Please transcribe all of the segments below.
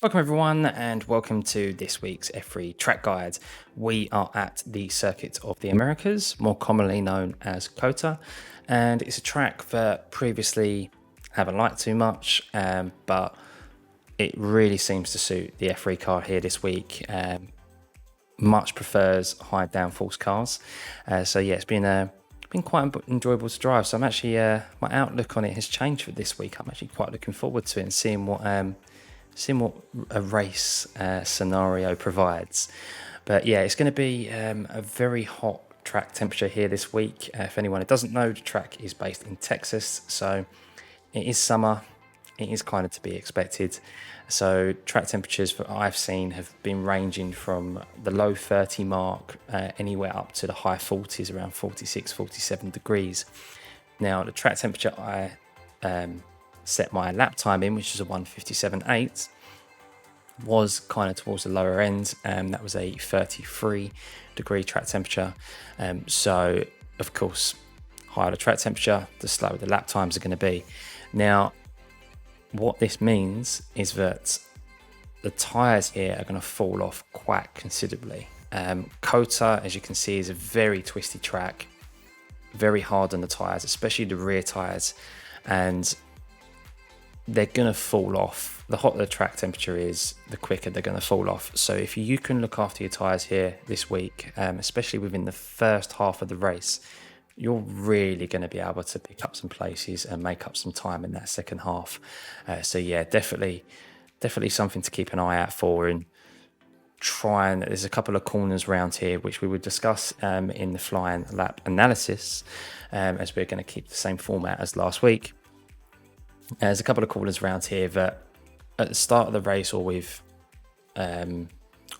Welcome everyone and welcome to this week's F3 track guide. We are at the Circuit of the Americas, more commonly known as COTA, and it's a track that previously I haven't liked too much, but it really seems to suit the F3 car here this week. Much prefers high downforce cars, so yeah, it's been quite enjoyable to drive. So I'm actually my outlook on it has changed for this week. I'm actually quite looking forward to it and seeing what a race scenario provides. But yeah, it's going to be a very hot track temperature here this week. If anyone who doesn't know, the track is based in Texas, so it is summer. It is kind of to be expected. So track temperatures that I've seen have been ranging from the low 30 mark anywhere up to the high 40s, around 46, 47 degrees. Now the track temperature I set my lap time in, which is a 1:57.8, was kind of towards the lower end, and that was a 33 degree track temperature. So of course, higher the track temperature, the slower the lap times are going to be. Now, what this means is that the tyres here are going to fall off quite considerably. COTA, as you can see, is a very twisty track, very hard on the tyres, especially the rear tyres, and they're going to fall off. The hotter the track temperature is, the quicker they're going to fall off. So if you can look after your tyres here this week, especially within the first half of the race, you're really going to be able to pick up some places and make up some time in that second half. So yeah, definitely something to keep an eye out for. And there's a couple of corners around here which we would discuss in the flying lap analysis, as we're going to keep the same format as last week. There's a couple of corners around here that at the start of the race, or with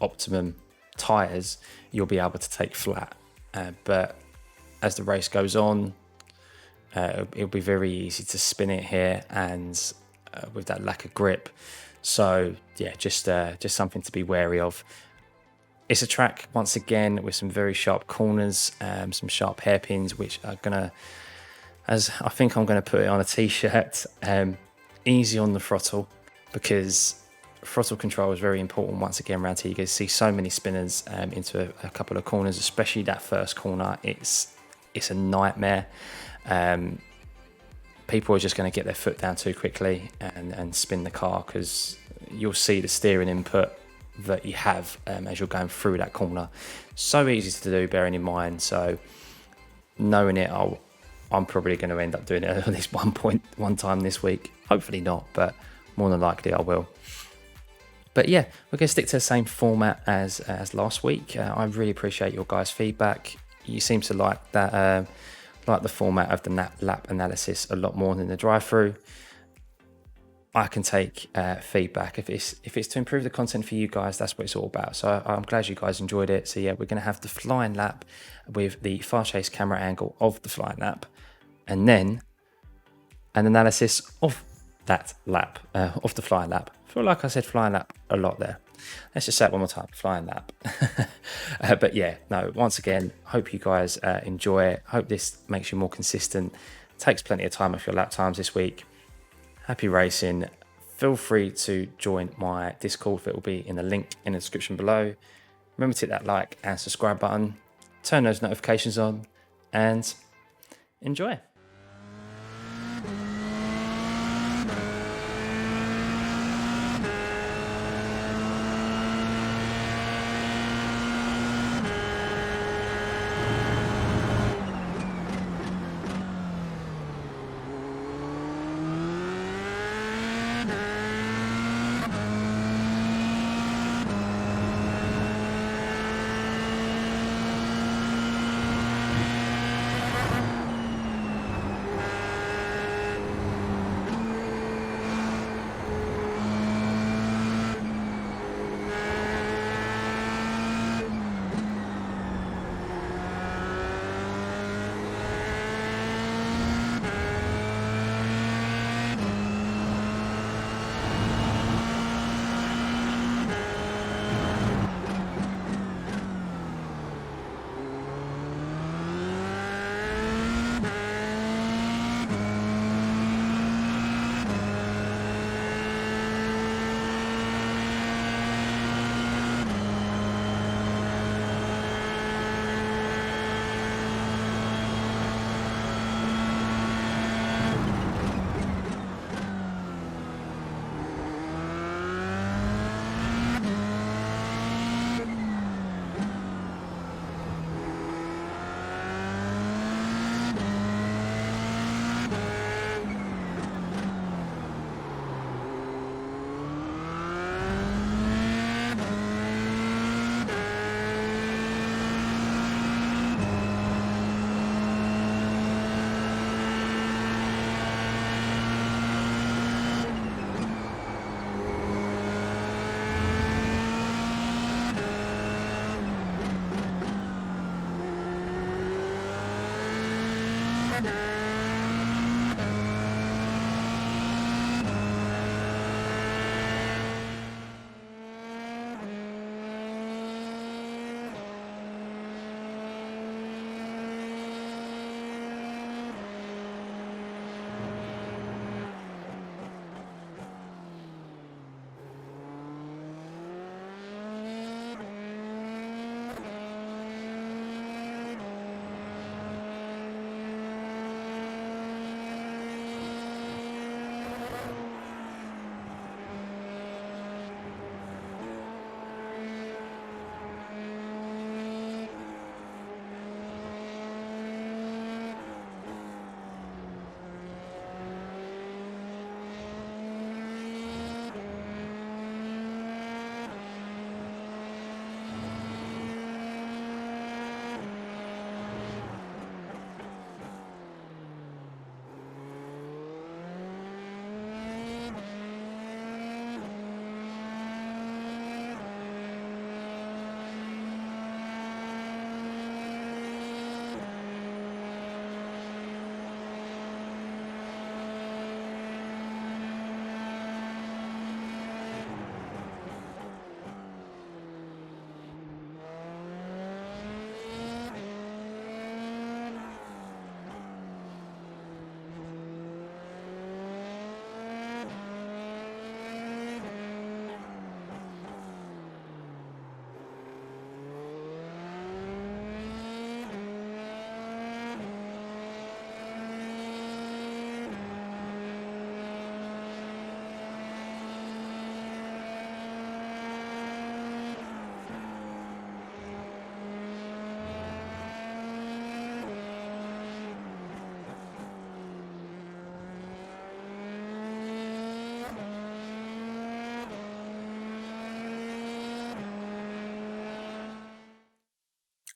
optimum tyres, you'll be able to take flat, but as the race goes on, it'll be very easy to spin it here, and with that lack of grip. So yeah, just something to be wary of. It's a track, once again, with some very sharp corners, some sharp hairpins, which are gonna, as I think I'm going to put it on a t-shirt, easy on the throttle, because throttle control is very important. Once again, around here you can see so many spinners into a couple of corners, especially that first corner. It's a nightmare. People are just going to get their foot down too quickly and spin the car, because you'll see the steering input that you have as you're going through that corner. So easy to do, bearing in mind. So knowing it, I'm probably going to end up doing it at least one time this week. Hopefully not, but more than likely I will. But yeah, we're going to stick to the same format as last week. I really appreciate your guys' feedback. You seem to like that, like the format of the lap analysis a lot more than the drive-through. I can take feedback if it's to improve the content for you guys. That's what it's all about. So I'm glad you guys enjoyed it. So yeah, we're going to have the flying lap with the far chase camera angle of the flying lap, and then an analysis of that lap, of the flying lap. I feel like I said flying lap a lot there. Let's just say it one more time, flying lap. But yeah, no, once again, hope you guys enjoy it. Hope this makes you more consistent. Takes plenty of time off your lap times this week. Happy racing. Feel free to join my Discord. It will be in the link in the description below. Remember to hit that like and subscribe button. Turn those notifications on and enjoy.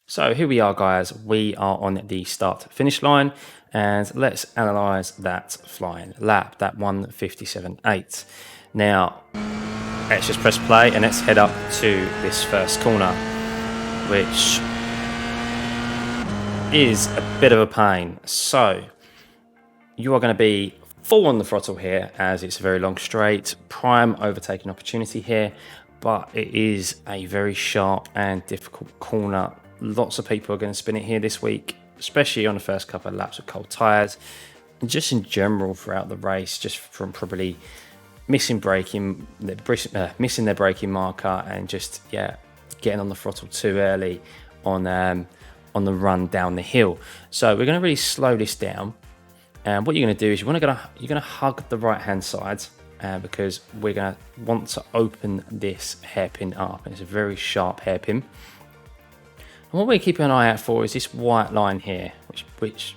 So here we are, guys. We are on the start finish line, and let's analyze that flying lap, that 1:57.8. Now, let's just press play and let's head up to this first corner, which is a bit of a pain. So you are going to be full on the throttle here, as it's a very long straight, prime overtaking opportunity here, but it is a very sharp and difficult corner. Lots of people are going to spin it here this week, especially on the first couple of laps with cold tyres, and just in general throughout the race, just from probably missing their braking marker, and just getting on the throttle too early on the run down the hill. So we're going to really slow this down, and what you're going to do is you're going to hug the right hand side, because we're going to want to open this hairpin up, and it's a very sharp hairpin. And what we're keeping an eye out for is this white line here, which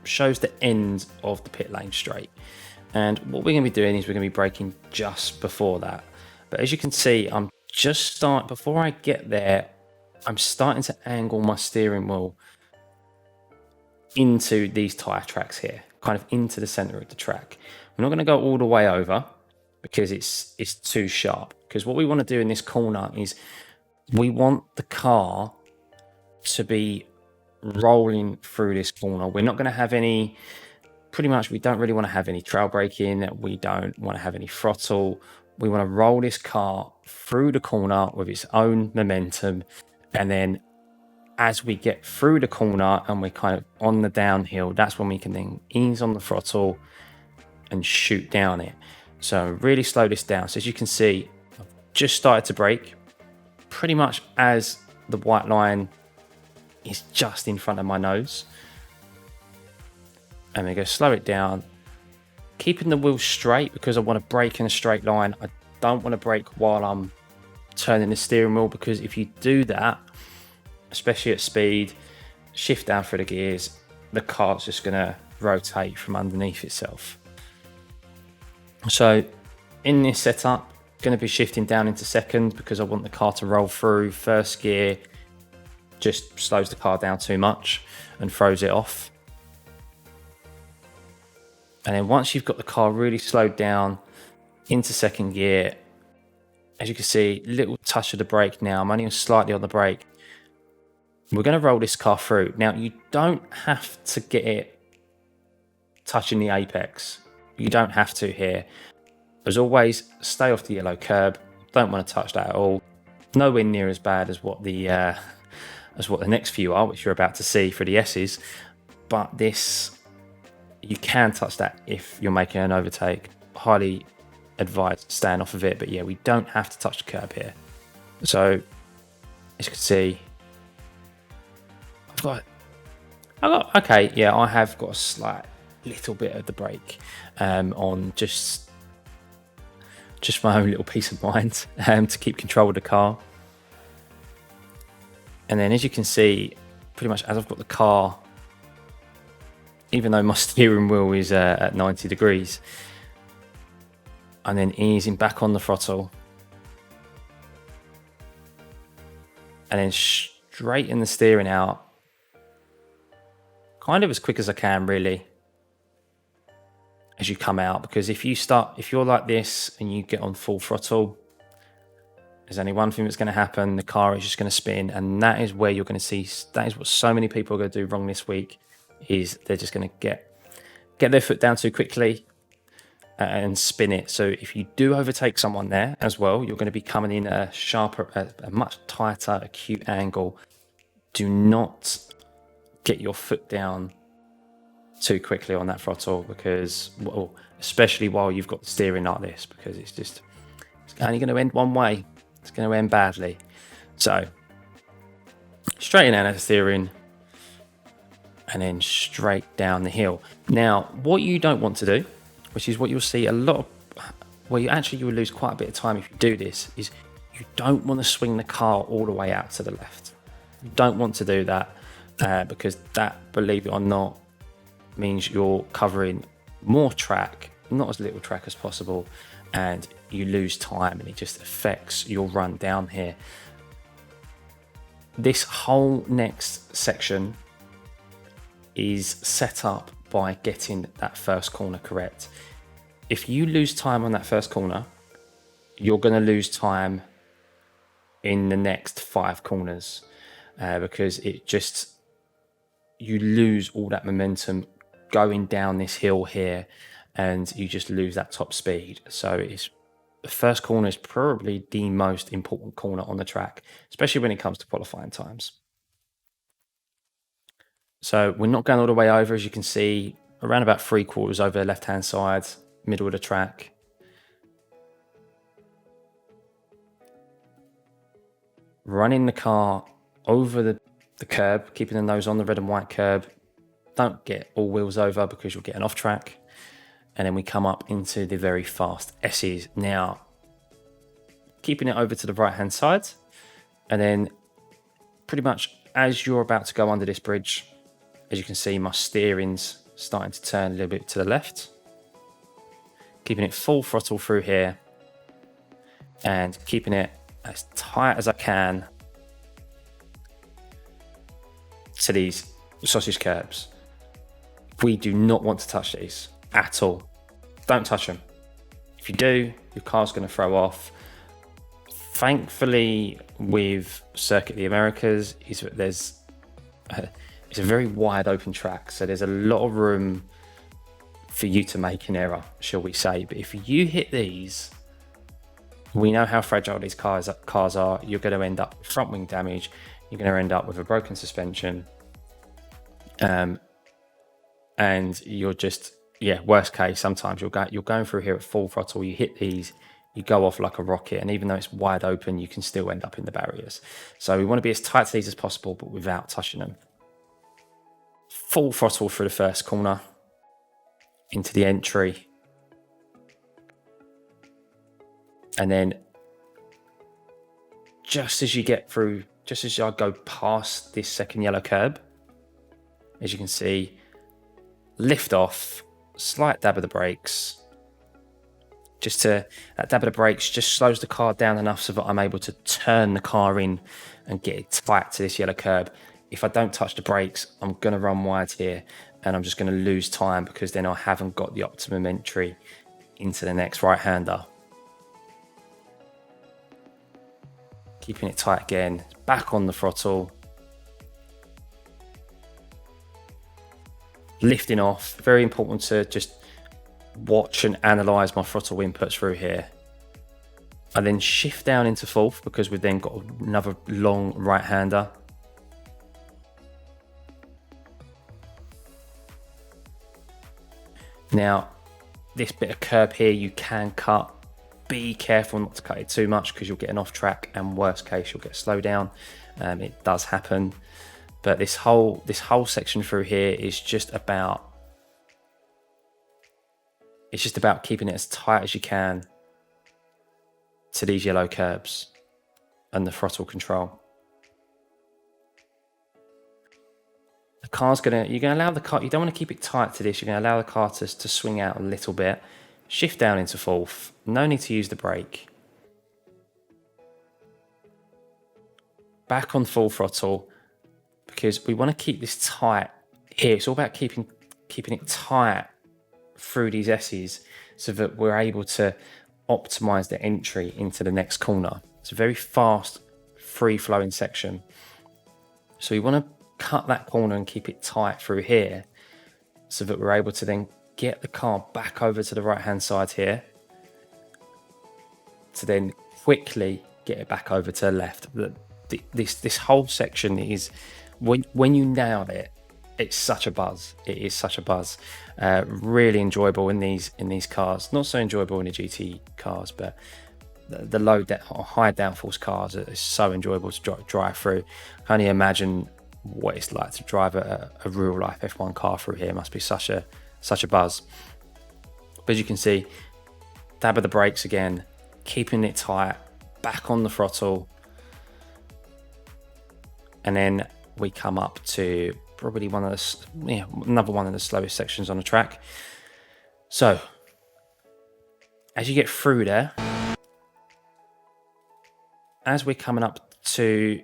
shows the end of the pit lane straight. And what we're going to be doing is we're going to be braking just before that. But as you can see, before I get there, I'm starting to angle my steering wheel into these tyre tracks here, kind of into the center of the track. We're not going to go all the way over because it's too sharp. Because what we want to do in this corner is we want the car to be rolling through this corner. We're not going to have we don't really want to have any trail braking. We don't want to have any throttle. We want to roll this car through the corner with its own momentum. And then as we get through the corner and we're kind of on the downhill, that's when we can then ease on the throttle and shoot down it. So really slow this down. So as you can see, I've just started to brake pretty much as the white line is just in front of my nose. And we're going to slow it down, keeping the wheel straight because I want to brake in a straight line. I don't want to brake while I'm turning the steering wheel, because if you do that, especially at speed, shift down through the gears, the car's just going to rotate from underneath itself. So in this setup, going to be shifting down into second because I want the car to roll through. First gear just slows the car down too much and throws it off. And then once you've got the car really slowed down into second gear, as you can see, little touch of the brake now. I'm only slightly on the brake. We're going to roll this car through. Now, you don't have to get it touching the apex. You don't have to here. As always, stay off the yellow curb. Don't want to touch that at all. Nowhere near as bad as what the next few are, which you're about to see for the S's. But this, you can touch that if you're making an overtake. Highly advised staying off of it. But yeah, we don't have to touch the curb here. So as you can see, I have got a slight little bit of the brake on just my own little peace of mind to keep control of the car. And then as you can see, pretty much as I've got the car, even though my steering wheel is at 90 degrees, and then easing back on the throttle, and then straighten the steering out kind of as quick as I can, really, as you come out. Because if you're like this and you get on full throttle, there's only one thing that's going to happen. The car is just going to spin, and that is where you're going to see, that is what so many people are going to do wrong this week, is they're just going to get their foot down too quickly and spin it. So if you do overtake someone there as well, you're going to be coming in a much tighter, acute angle. Do not get your foot down too quickly on that throttle, because, well, especially while you've got the steering like this, because it's only going to end one way. It's going to end badly. So straighten out the steering and then straight down the hill. Now, what you don't want to do, which is what you'll see a lot of, well, you will lose quite a bit of time if you do this, is you don't want to swing the car all the way out to the left. You don't want to do that because that, believe it or not, means you're covering more track, not as little track as possible, and you lose time, and it just affects your run down here. This whole next section is set up by getting that first corner correct. If you lose time on that first corner, you're going to lose time in the next 5 corners because you lose all that momentum going down this hill here, and you just lose that top speed. So the first corner is probably the most important corner on the track, especially when it comes to qualifying times. So we're not going all the way over, as you can see, around about 3/4 over the left-hand side, middle of the track. Running the car over the curb, keeping the nose on the red and white curb. Don't get all wheels over because you'll get an off track. And then we come up into the very fast S's. Now, keeping it over to the right-hand side, and then pretty much as you're about to go under this bridge, as you can see, my steering's starting to turn a little bit to the left. Keeping it full throttle through here and keeping it as tight as I can to these sausage curbs. We do not want to touch these at all. Don't touch them. If you do, your car's going to throw off. Thankfully, with Circuit of the Americas, it's a very wide open track, so there's a lot of room for you to make an error, shall we say. But if you hit these, we know how fragile these cars are. You're going to end up with front wing damage. You're going to end up with a broken suspension. And you're just, worst case, sometimes you're going through here at full throttle, you hit these, you go off like a rocket, and even though it's wide open, you can still end up in the barriers. So we want to be as tight to these as possible, but without touching them. Full throttle through the first corner, into the entry. And then just as I go past this second yellow curb, as you can see, lift off, slight dab of the brakes. That dab of the brakes just slows the car down enough so that I'm able to turn the car in and get it tight to this yellow curb. If I don't touch the brakes, I'm going to run wide here, and I'm just going to lose time because then I haven't got the optimum entry into the next right-hander. Keeping it tight again, back on the throttle. lifting off. Very important to just watch and analyze my throttle inputs through here. I then shift down into fourth because we've then got another long right-hander. Now, this bit of curb here you can cut. Be careful not to cut it too much because you'll get an off track, and worst case you'll get slowed down. It does happen, but this whole section through here is just about keeping it as tight as you can to these yellow curbs and the throttle control. The car's you're gonna allow the car, you don't want to keep it tight to this, you're gonna allow the car to swing out a little bit, shift down into fourth, no need to use the brake. Back on full throttle, because we want to keep this tight here. It's all about keeping it tight through these S's so that we're able to optimize the entry into the next corner. It's a very fast, free-flowing section. So we want to cut that corner and keep it tight through here so that we're able to then get the car back over to the right-hand side here to then quickly get it back over to the left. This whole section is, when you nail it, it's such a buzz. It is such a buzz. Really enjoyable in these cars. Not so enjoyable in the GT cars, but the high downforce cars are so enjoyable to drive through. I can only imagine what it's like to drive a real life F1 car through here. It must be such a buzz. But as you can see, dab of the brakes again, keeping it tight, back on the throttle, and then we come up to probably another one of the slowest sections on the track. So as you get through there, as we're coming up to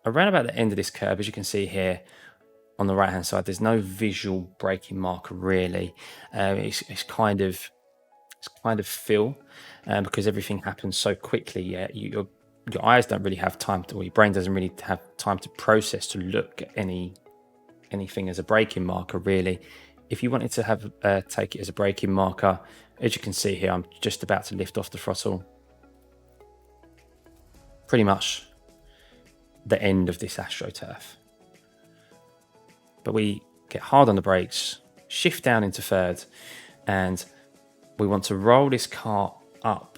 around about the end of this curve, as you can see here on the right hand side, there's no visual braking marker really. It's kind of feel, because everything happens so quickly. Your eyes don't really have time to, or your brain doesn't really have time to process to look at anything as a braking marker really. If you wanted to have take it as a braking marker, as you can see here, I'm just about to lift off the throttle. Pretty much the end of this AstroTurf. But we get hard on the brakes, shift down into third, and we want to roll this car up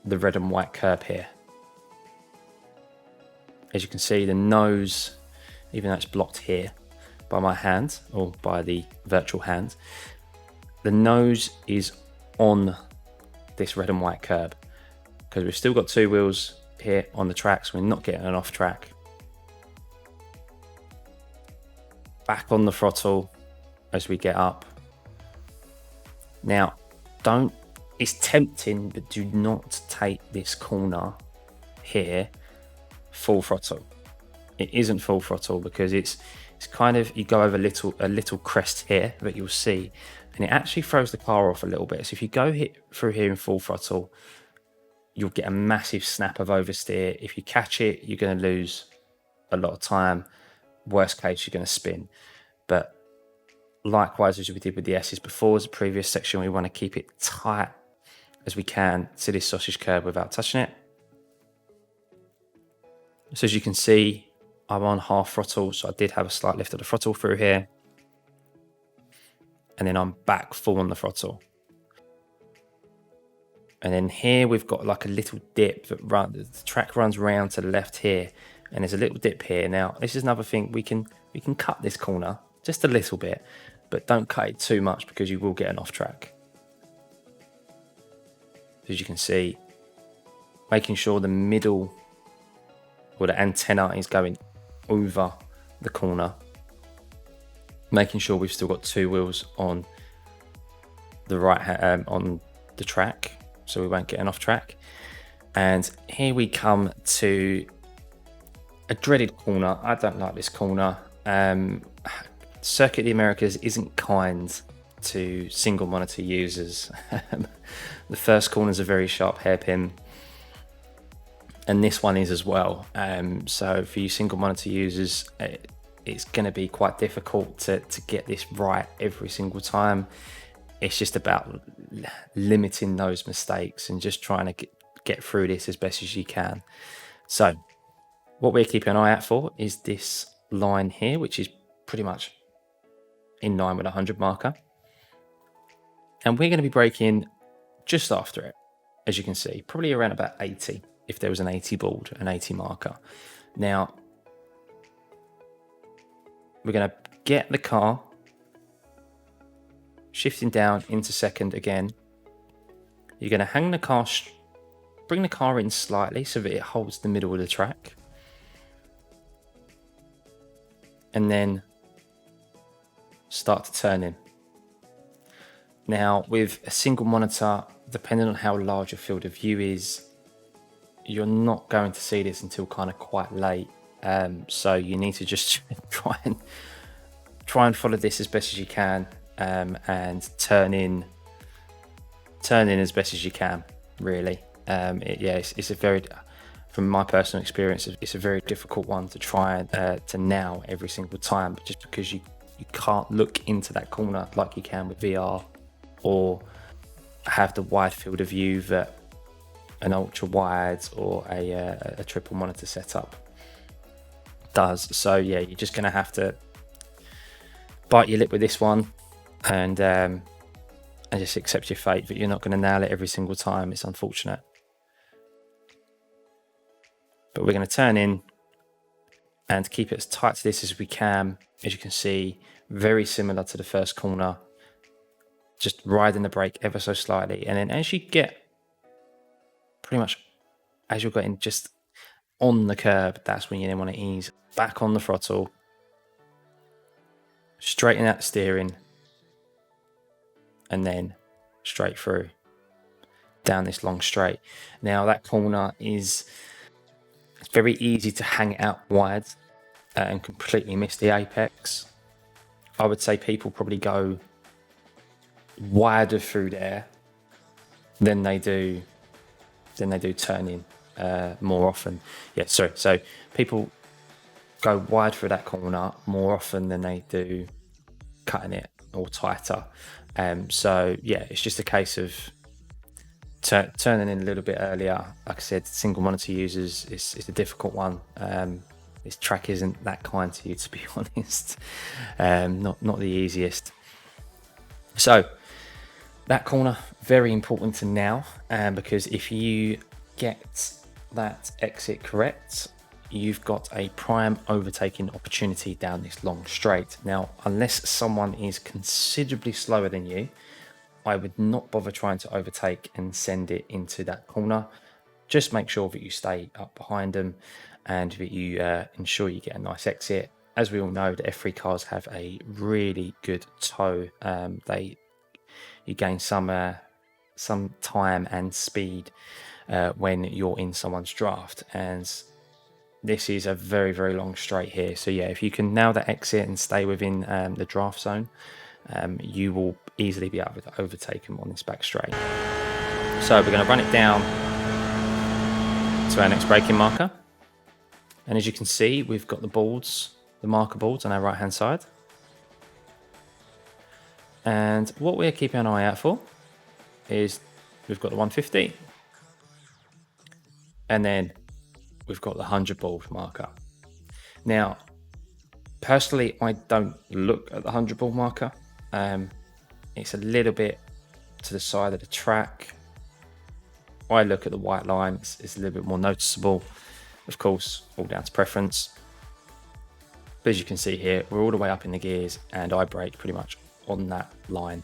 the red and white curb here. As you can see, the nose, even though it's blocked here by my hand, or by the virtual hand, the nose is on this red and white curb, because we've still got two wheels here on the track, so we're not getting an off track. Back on the throttle as we get up. Now, it's tempting, but do not take this corner here full throttle. It isn't full throttle because it's kind of, you go over a little crest here that you'll see, and it actually throws the car off a little bit. So if you go through here in full throttle, you'll get a massive snap of oversteer. If you catch it, you're going to lose a lot of time. Worst case, you're going to spin. But likewise, as we did with the S's before, as the previous section, we want to keep it tight as we can to this sausage curb without touching it. So as you can see, I'm on half throttle, so I did have a slight lift of the throttle through here. And then I'm back full on the throttle. And then here we've got like a little dip that the track runs round to the left here, and there's a little dip here. Now, this is another thing, we can cut this corner just a little bit, but don't cut it too much because you will get an off track. As you can see, making sure the middle, or the antenna, is going over the corner, making sure we've still got two wheels on the right on the track, so we won't get an off track. And here we come to a dreaded corner. I don't like this corner. Circuit of the Americas isn't kind to single monitor users. The first corner is a very sharp hairpin, and this one is as well. So for you single monitor users, it's going to be quite difficult to get this right every single time. It's just about limiting those mistakes and just trying to get through this as best as you can. So what we're keeping an eye out for is this line here, which is pretty much in line with a 100 marker. And we're going to be braking just after it, as you can see, probably around about 80, if there was an 80 board, an 80 marker. Now, we're going to get the car shifting down into second again. You're going to hang the car, bring the car in slightly so that it holds the middle of the track. And then start to turn in. Now, with a single monitor, depending on how large your field of view is, you're not going to see this until kind of quite late. So you need to just try and follow this as best as you can, and turn in as best as you can. Really, it's a very, from my personal experience, it's a very difficult one to try to nail every single time, just because you can't look into that corner like you can with VR, or have the wide field of view that an ultra wide or a triple monitor setup does. So yeah, you're just gonna have to bite your lip with this one and just accept your fate that you're not going to nail it every single time. It's unfortunate, but we're going to turn in and keep it as tight to this as we can. As you can see, very similar to the first corner, just riding the brake ever so slightly. And then as you get pretty much, as you're getting just on the curb, that's when you then want to ease back on the throttle, straighten out the steering, and then straight through down this long straight. Now that corner it's very easy to hang it out wide and completely miss the apex. I would say people probably go wider through there than they do turning more often. Yeah, sorry. So people go wide through that corner more often than they do cutting it or tighter. So yeah, it's just a case of turning in a little bit earlier. Like I said, single monitor users, it's a difficult one. This track isn't that kind to you, to be honest. Not the easiest. So that corner, very important to nail, because if you get that exit correct, you've got a prime overtaking opportunity down this long straight. Now, unless someone is considerably slower than you, I would not bother trying to overtake and send it into that corner. Just make sure that you stay up behind them and that you ensure you get a nice exit. As we all know, the F3 cars have a really good toe. You gain some time and speed when you're in someone's draft, and this is a very, very long straight here. So yeah, if you can nail that exit and stay within the draft zone, you will easily be able to overtake them on this back straight. So we're going to run it down to our next braking marker. And as you can see, we've got the marker boards on our right hand side. And what we're keeping an eye out for is we've got the 150, and then we've got the 100 board marker. Now, personally, I don't look at the 100 board marker. It's a little bit to the side of the track. I look at the white line, it's a little bit more noticeable. Of course, all down to preference. But as you can see here, we're all the way up in the gears, and I brake pretty much on that line.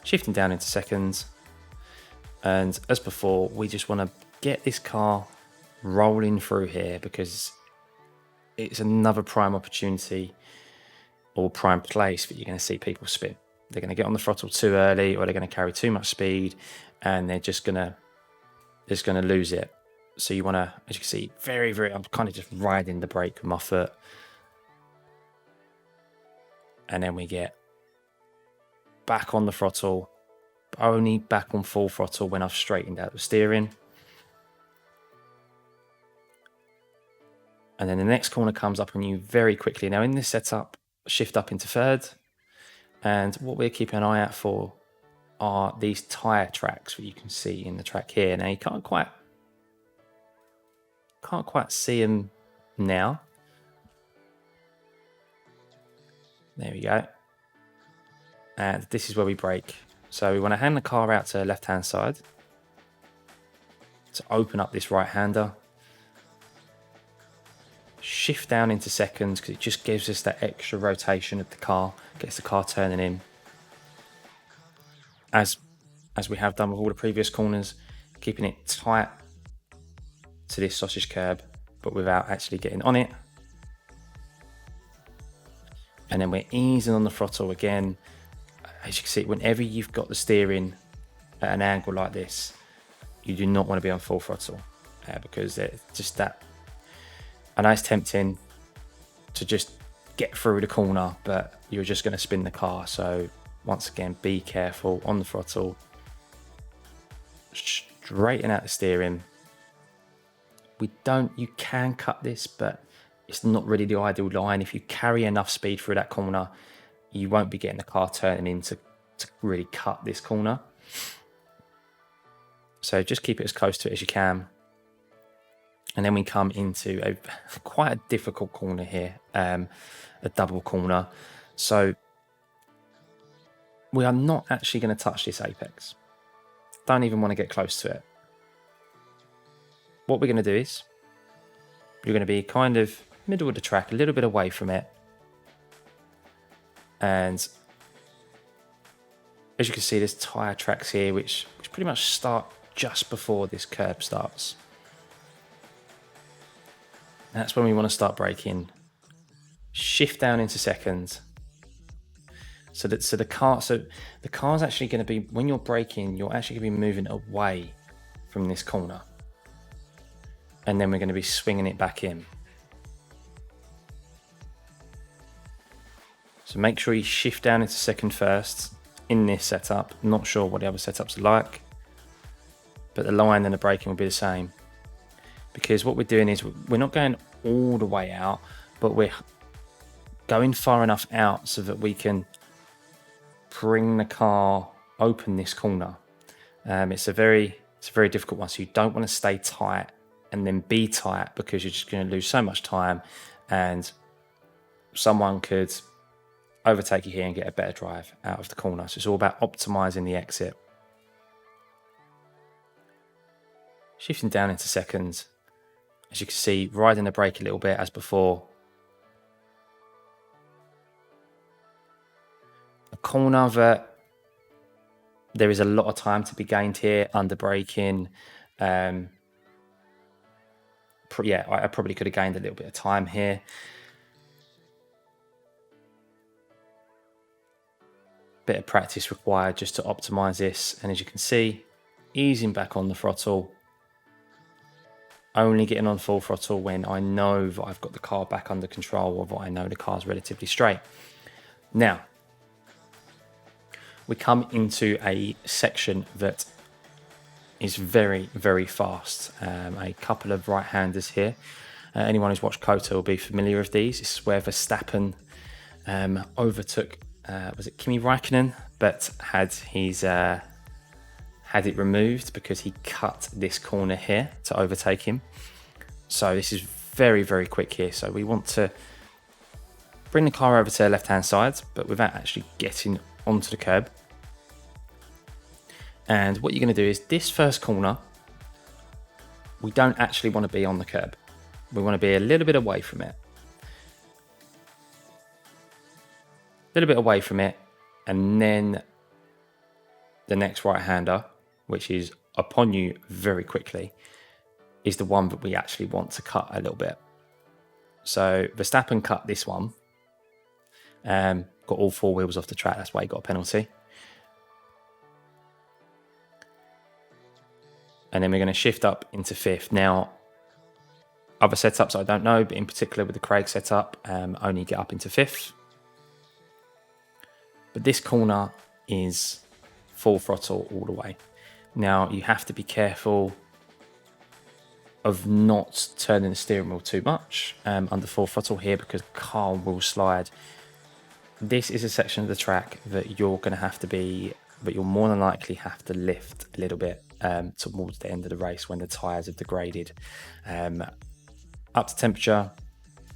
Shifting down into seconds. And as before, we just want to get this car rolling through here, because it's another prime opportunity or prime place that you're going to see people spin. They're going to get on the throttle too early, or they're going to carry too much speed, and they're just going to lose it. So you want to, as you can see, I'm kind of just riding the brake with my foot. And then we get back on the throttle, but only back on full throttle when I've straightened out the steering. And then the next corner comes up on you very quickly. Now in this setup, shift up into third. And what we're keeping an eye out for are these tyre tracks that you can see in the track here. Now you can't quite see them now. There we go. And this is where we brake. So we want to hand the car out to the left-hand side to open up this right-hander. Shift down into seconds because it just gives us that extra rotation of the car, gets the car turning in. As we have done with all the previous corners, keeping it tight to this sausage curb, but without actually getting on it. And then we're easing on the throttle again. As you can see, whenever you've got the steering at an angle like this, you do not want to be on full throttle because it's just that. I know it's tempting to just get through the corner, but you're just going to spin the car. So once again, be careful on the throttle, straighten out the steering. You can cut this, but it's not really the ideal line. If you carry enough speed through that corner, you won't be getting the car turning in to really cut this corner. So just keep it as close to it as you can. And then we come into quite a difficult corner here, a double corner. So we are not actually going to touch this apex. Don't even want to get close to it. What we're going to do is you're going to be kind of middle of the track, a little bit away from it. And as you can see, there's tyre tracks here, which pretty much start just before this curb starts. That's when we want to start braking. Shift down into second. So the car's actually going to be, when you're braking, you're actually going to be moving away from this corner. And then we're going to be swinging it back in. So make sure you shift down into second first in this setup. Not sure what the other setups are like, but the line and the braking will be the same. Because what we're doing is we're not going all the way out, but we're going far enough out so that we can bring the car open this corner. It's a very difficult one. So you don't want to stay tight and then be tight, because you're just going to lose so much time and someone could overtake you here and get a better drive out of the corner. So it's all about optimizing the exit. Shifting down into second. As you can see, riding the brake a little bit as before. A corner that there is a lot of time to be gained here, under braking. Yeah, I probably could have gained a little bit of time here. Bit of practice required just to optimize this. And as you can see, easing back on the throttle. Only getting on full throttle when I know that I've got the car back under control, or that I know the car's relatively straight. Now, we come into a section that is very, very fast. A couple of right-handers here. Anyone who's watched COTA will be familiar with these. This is where Verstappen overtook, was it Kimi Räikkönen, but had it removed because he cut this corner here to overtake him. So this is very, very quick here. So we want to bring the car over to the left-hand side, but without actually getting onto the curb. And what you're going to do is this first corner, we don't actually want to be on the curb. We want to be a little bit away from it. A little bit away from it. And then the next right-hander, which is upon you very quickly, is the one that we actually want to cut a little bit. So Verstappen cut this one. Got all four wheels off the track. That's why he got a penalty. And then we're going to shift up into fifth. Now, other setups I don't know, but in particular with the Craig setup, only get up into fifth. But this corner is full throttle all the way. Now, you have to be careful of not turning the steering wheel too much under full throttle here, because the car will slide. This is a section of the track that you're going to have to be, but you'll more than likely have to lift a little bit towards the end of the race when the tyres have degraded. Up to temperature,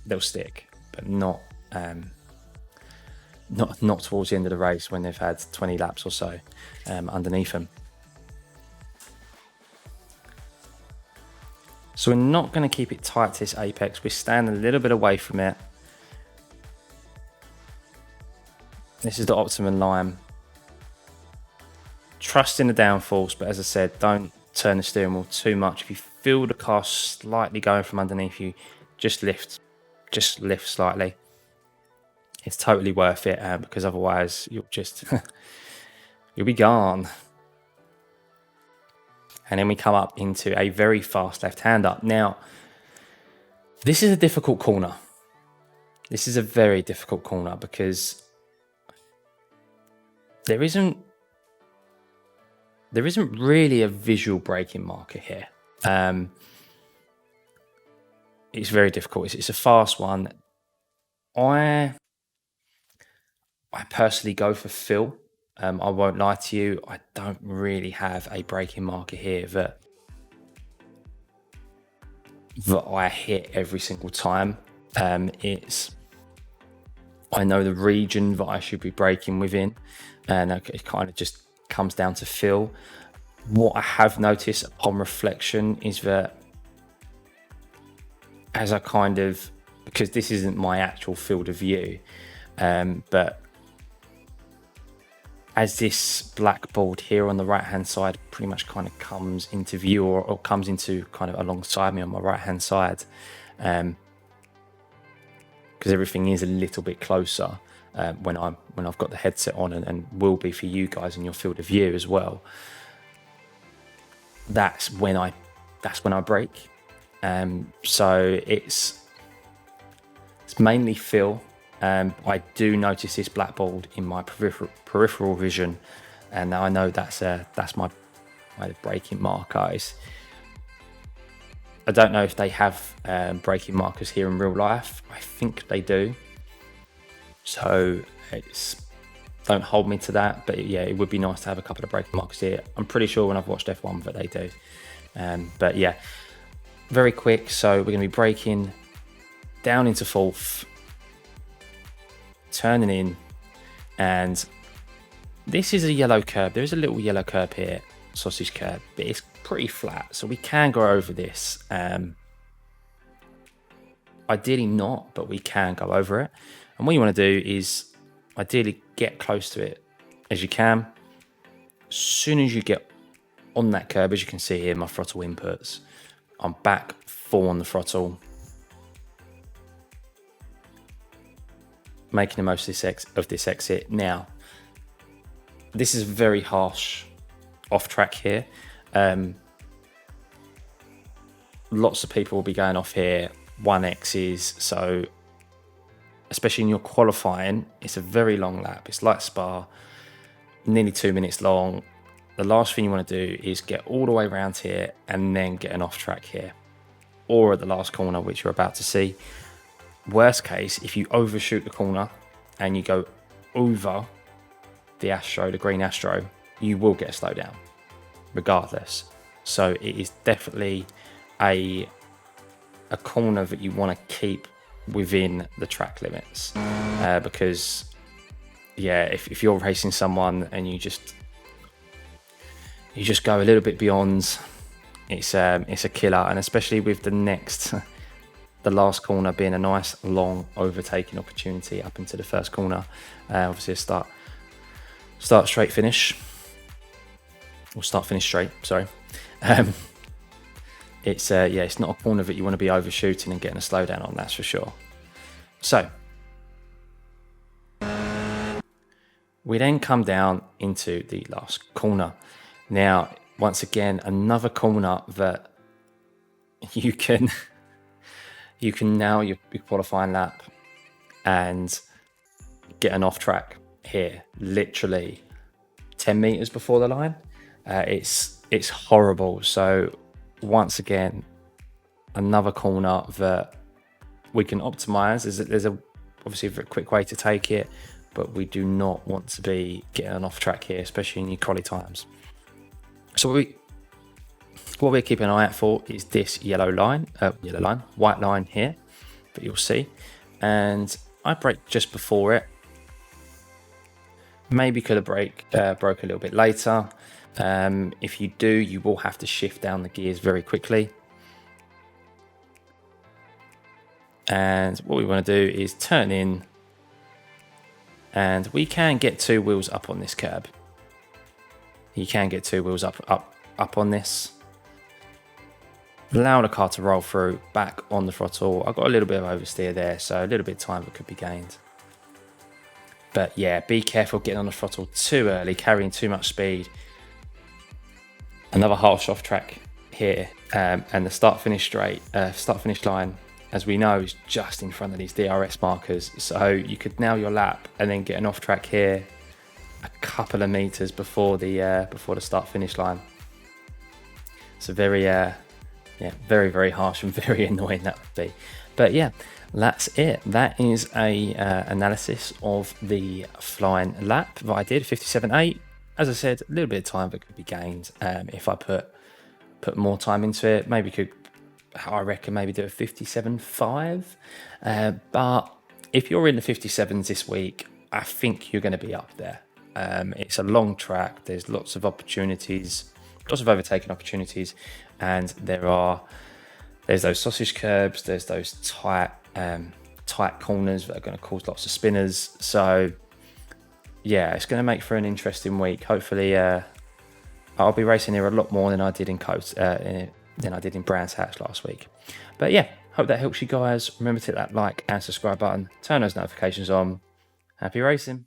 they'll stick, but not towards the end of the race when they've had 20 laps or so underneath them. So we're not going to keep it tight to this apex. We're standing a little bit away from it. This is the optimum line. Trust in the downforce, but as I said, don't turn the steering wheel too much. If you feel the car slightly going from underneath you, just lift slightly. It's totally worth it because otherwise you'll just you'll be gone. And then we come up into a very fast left-hander. Now, this is a difficult corner. This is a very difficult corner because there isn't really a visual braking marker here. It's very difficult. It's a fast one. I personally go for feel. I won't lie to you. I don't really have a braking marker here that I hit every single time. I know the region that I should be braking within, and it kind of just comes down to feel. What I have noticed upon reflection is that as I because this isn't my actual field of view, but as this black board here on the right hand side pretty much kind of comes into view or comes into kind of alongside me on my right hand side, because everything is a little bit closer when I've got the headset on, and will be for you guys in your field of view as well. That's when I brake. So it's mainly feel. I do notice this black board in my peripheral vision, and now I know that's my braking marker. I don't know if they have braking markers here in real life. I think they do. So don't hold me to that, but yeah, it would be nice to have a couple of braking markers here. I'm pretty sure when I've watched F1 that they do. But yeah, very quick. So we're going to be braking down into fourth, turning in, and this is a yellow curb. There is a little yellow curb here, sausage curb, but it's pretty flat, so we can go over this. Ideally not, but we can go over it. And what you want to do is ideally get close to it as you can. As soon as you get on that curb, as you can see here, my throttle inputs, I'm back full on the throttle, making the most of this exit. Now, this is very harsh off track here. Lots of people will be going off here 1Xs, so especially in your qualifying, it's a very long lap. It's like Spa, nearly 2 minutes long. The last thing you want to do is get all the way around here and then get an off track here, or at the last corner, which you're about to see. Worst case, if you overshoot the corner and you go over the green Astro, you will get a slowdown regardless. So it is definitely a corner that you want to keep within the track limits, because yeah, if you're racing someone and you just go a little bit beyond, it's a killer. And especially with the last corner being a nice long overtaking opportunity up into the first corner, obviously a start straight finish, or start finish straight, sorry. It's not a corner that you want to be overshooting and getting a slowdown on, that's for sure. So we then come down into the last corner. Now, once again, another corner that you can now your qualifying lap and get an off track here, literally 10 meters before the line. It's horrible. So once again, another corner that we can optimize. There's obviously a very quick way to take it, but we do not want to be getting off track here, especially in your quali times. So what we're keeping an eye out for is this white line here that you'll see. And I brake just before it. Maybe could have broke a little bit later. If you do, you will have to shift down the gears very quickly. And what we want to do is turn in, and we can get 2 wheels up on this curb. You can get 2 wheels up on this. Allow the car to roll through back on the throttle. I've got a little bit of oversteer there, so a little bit of time that could be gained. But yeah, be careful getting on the throttle too early, carrying too much speed. Another harsh off track here, and the start finish line, as we know, is just in front of these DRS markers. So you could nail your lap and then get an off track here a couple of meters before the start finish line. So very very harsh and very annoying that would be. But yeah, that's it. That is a analysis of the flying lap that I did, 57.8. As I said, a little bit of time that could be gained if I put more time into it. I reckon maybe do a 57.5. But if you're in the 57s this week, I think you're going to be up there. It's a long track. There's lots of opportunities, lots of overtaking opportunities, and there's those sausage curbs. There's those tight corners that are going to cause lots of spinners. So yeah, it's going to make for an interesting week. Hopefully, I'll be racing here a lot more than I did in Brands Hatch last week. But yeah, hope that helps you guys. Remember to hit that like and subscribe button. Turn those notifications on. Happy racing.